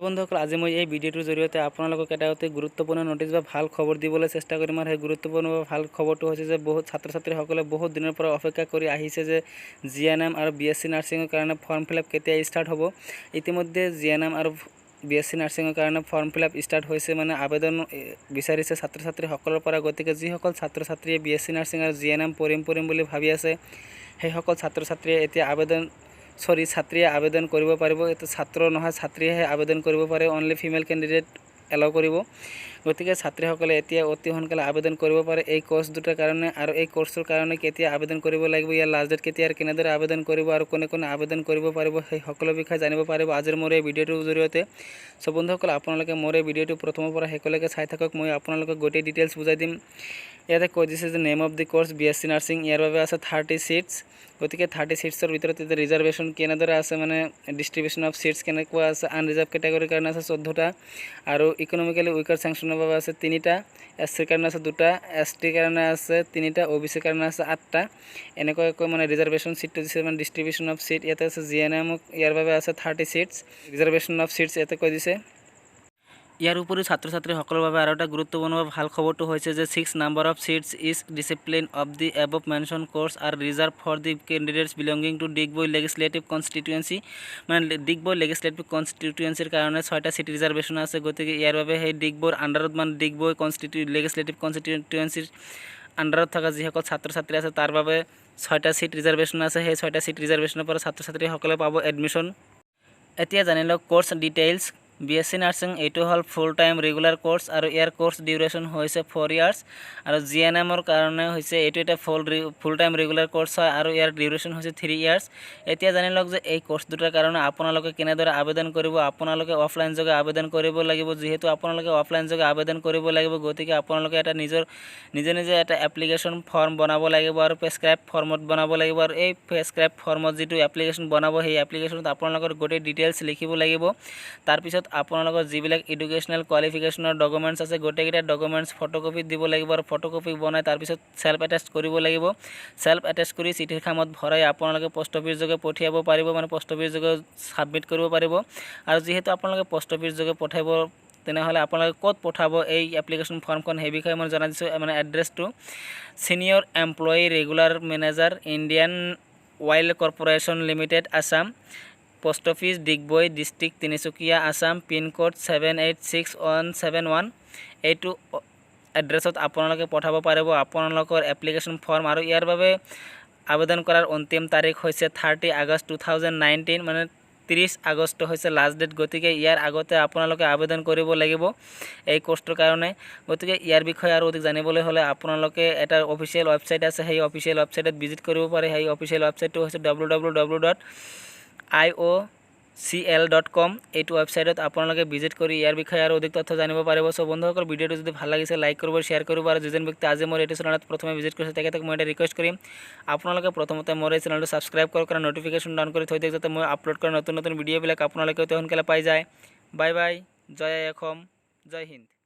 বন্ধুসকল আজি মই এই ভিডিঅ'টোৰ জৰিয়তে আপোনালোকক এটা অতি গুৰুত্বপূৰ্ণ নটিছ বা ভাল খবৰ দিবলৈ চেষ্টা কৰিম আৰু সেই গুৰুত্বপূৰ্ণ বা ভাল খবৰটো হৈছে যে বহুত ছাত্ৰ-ছাত্ৰীসকলে বহুত দিনৰ পৰা অপেক্ষা কৰি আহিছে যে GNM আৰু B.Sc নাৰ্ছিঙৰ কাৰণে ফৰ্ম ফিলআপ কেতিয়া ষ্টাৰ্ট হ'ব। ইতিমধ্যে GNM আৰু B.Sc নাৰ্ছিঙৰ কাৰণে ফৰ্ম ফিলআপ ষ্টাৰ্ট হৈছে, মানে আবেদন বিচাৰিছে ছাত্ৰ-ছাত্ৰীসকলৰ পৰা। গতিকে যিসকল ছাত্ৰ-ছাত্ৰীয়ে B.Sc নাৰ্ছিং আৰু GNM পঢ়িম বুলি ভাবি আছে সেইসকল ছাত্ৰ-ছাত্ৰীয়ে এতিয়া ছাত্ৰীয়ে আবেদন কৰিব পাৰিব। এটা ছাত্ৰ নহয় ছাত্ৰীয়েহে আবেদন কৰিব পাৰে, অনলি ফিমেল কেণ্ডিডেট এলাউ কৰিব। গতিকে ছাত্ৰীসকলে এতিয়া অতি সোনকালে আবেদন কৰিব পাৰে এই কোৰ্স দুটাৰ কাৰণে। আৰু এই কোৰ্সৰ কাৰণে কেতিয়া আবেদন কৰিব লাগিব, ইয়াৰ লাষ্ট ডেট কেতিয়া আৰু কেনেদৰে আবেদন কৰিব আৰু কোনে কোনে আবেদন কৰিব পাৰিব সেই সকলো বিষয়ে জানিব পাৰিব আজিৰ মোৰ এই ভিডিঅ'টোৰ জৰিয়তে। সো বন্ধুসকল আপোনালোকে মোৰ এই ভিডিঅ'টো প্ৰথমৰ পৰা শেষলৈকে চাই থাকক, মই আপোনালোকক গোটেই ডিটেইলছ বুজাই দিম। ইয়াতে কৈ দিছে যে name of the course B.Sc nursing, ইয়াৰ বাবে আছে 30 সিটস। গতিকে 30 সিটসৰ ভিতৰত এতিয়া ৰিজাৰ্ভেশ্যন কেনেদৰে আছে, মানে ডিষ্ট্ৰিবিউশ্যন অফ সিটস কেনেকুৱা আছে। আনৰিজাৰ্ভ কেটেগৰীৰ কাৰণে আছে 14টা আৰু ইকনমিক্যালি উইকাৰ ছেকশ্যনৰ বাবে আছে 3টা, SCৰ কাৰণে আছে 2টা, STৰ কাৰণে আছে 3টা, OBCৰ কাৰণে আছে 8টা। এনেকুৱাকৈ মানে ৰিজাৰ্ভেশ্যন সিটটো দিছে, মানে ডিষ্ট্ৰিবিউশ্যন অফ সিট। ইয়াতে আছে GNM, ইয়াৰ বাবে আছে 30 সিটস, ৰিজাৰ্ভেশ্যন অফ সিটস ইয়াতে কৈ দিছে। ইয়াৰ উপৰি ছাত্ৰ-ছাত্ৰীসকলৰ বাবে আৰু এটা গুৰুত্বপূৰ্ণ ভাল খবৰটো হৈছে যে 6 number of seats is discipline of the above mention course are reserve for the candidates belonging to Digboi legislative constituency. মানে ডিগবৈ লেজিসলেটিভ কনষ্টিটুৱেঞ্চিৰ কাৰণে 6টা সিট ৰিজাৰ্ভেশ্যন আছে। গতিকে ইয়াৰ বাবে সেই ডিগবৈৰ আণ্ডাৰত, মানে ডিগবৈ লেজিসলেটিভ কনষ্টিটুৱেঞ্চিৰ আণ্ডাৰত থকা যিসকল ছাত্ৰ-ছাত্ৰী আছে তাৰ বাবে 6টা সিট ৰিজাৰ্ভেশ্যন আছে। সেই 6টা সিট ৰিজাৰ্ভেশ্যনৰ পৰা ছাত্ৰ-ছাত্ৰীসকলে পাব এডমিশ্যন। এতিয়া জানি লওক কোৰ্স ডিটেইলছ। B.Sc নাৰ্ছিং এইটো হ'ল ফুল টাইম ৰেগুলাৰ কোৰ্স আৰু ইয়াৰ কোৰ্স ডিউৰেশ্যন হৈছে 4 ইয়াৰ্ছ। আৰু GNMৰ কাৰণে হৈছে এইটো এটা ফুল টাইম ৰেগুলাৰ কোৰ্স হয় আৰু ইয়াৰ ডিউৰেশ্যন হৈছে 3 ইয়াৰ্ছ। এতিয়া জানি লওক যে এই কোৰ্স দুটাৰ কাৰণে আপোনালোকে কেনেদৰে আবেদন কৰিব। আপোনালোকে অফলাইন যোগে আবেদন কৰিব লাগিব। যিহেতু আপোনালোকে অফলাইন যোগে আবেদন কৰিব লাগিব, গতিকে আপোনালোকে এটা নিজে এটা এপ্লিকেশ্যন ফৰ্ম বনাব লাগিব আৰু প্ৰেছক্ৰাইব ফৰ্মত বনাব লাগিব। আৰু এই প্ৰেছক্ৰাইব ফৰ্মত যিটো এপ্লিকেশ্যন বনাব সেই এপ্লিকেশ্যনত আপোনালোকৰ গোটেই ডিটেইলছ লিখিব লাগিব। তাৰপিছত আপোনালোকৰ যিবিলাক এডুকেশ্যনেল কোৱালিফিকেশ্যনৰ ডকুমেণ্টছ আছে গোটেইকেইটা ডকুমেণ্টছ ফটোকপি দিব লাগিব আৰু ফটোকপি বনাই তাৰপিছত সেল্ফ এটেষ্ট কৰিব লাগিব। সেল্ফ এটেষ্ট কৰি চিঠিৰ খামত ভৰাই আপোনালোকে পোষ্ট অফিচ যোগে পঠিয়াব পাৰিব, মানে পোষ্ট অফিচ যোগে ছাবমিট কৰিব পাৰিব। আৰু যিহেতু আপোনালোকে পোষ্ট অফিচ যোগে পঠাব, তেনেহ'লে আপোনালোকে ক'ত পঠাব এই এপ্লিকেশ্যন ফৰ্মখন সেই বিষয়ে মই জনাই দিছোঁ। মানে এড্ৰেছটো senior employee regular manager Indian oil corporation limited Assam, post office Digboi district Tinsukia Assam, pincode 786171। এইটো এড্ৰেছত আপোনালোকে পঠাব পাৰিব আপোনালোকৰ এপ্লিকেশ্যন ফৰ্ম। আৰু ইয়াৰ বাবে আবেদন কৰাৰ অন্তিম তাৰিখ হৈছে 30 আগষ্ট 2019, মানে 30 আগষ্ট হৈছে লাষ্ট ডেট। গতিকে ইয়াৰ আগতে আপোনালোকে আবেদন কৰিব লাগিব এই কোৰ্সটোৰ কাৰণে। গতিকে ইয়াৰ বিষয়ে আৰু অধিক জানিবলৈ হ'লে আপোনালোকে এটা অফিচিয়েল ৱেবছাইট আছে, সেই অফিচিয়েল ৱেবছাইটত ভিজিট কৰিব পাৰে। সেই অফিচিয়েল ৱেবছাইটটো হৈছে www.iocl.com। এইটো ৱেবছাইটত আপোনালোকে ভিজিট কৰি ইয়াৰ বিষয়ে আৰু অধিক তথ্য জানিব পাৰিব। সো বন্ধুসকল ভিডিঅ'টো যদি ভাল লাগিছে লাইক কৰিব, শ্বেয়াৰ কৰিব। আৰু যিজন ব্যক্তি আজি মোৰ এইটো চেনেলত প্ৰথমে ভিজিট কৰিছে তেখেতক মই এটা ৰিকুৱেষ্ট কৰিম, আপোনালোকে প্ৰথমতে মোৰ এই চেনেলটো ছাবস্ক্ৰাইব কৰক আৰু নটিফিকেশ্যন ডাউন কৰি থৈ দিয়ক, যাতে মই আপলোড কৰা নতুন ভিডিঅ'বিলাক আপোনালোকে অতি সোনকালে পাই যায়। বাই বাই, জয় অসম, জয় হিন্দ।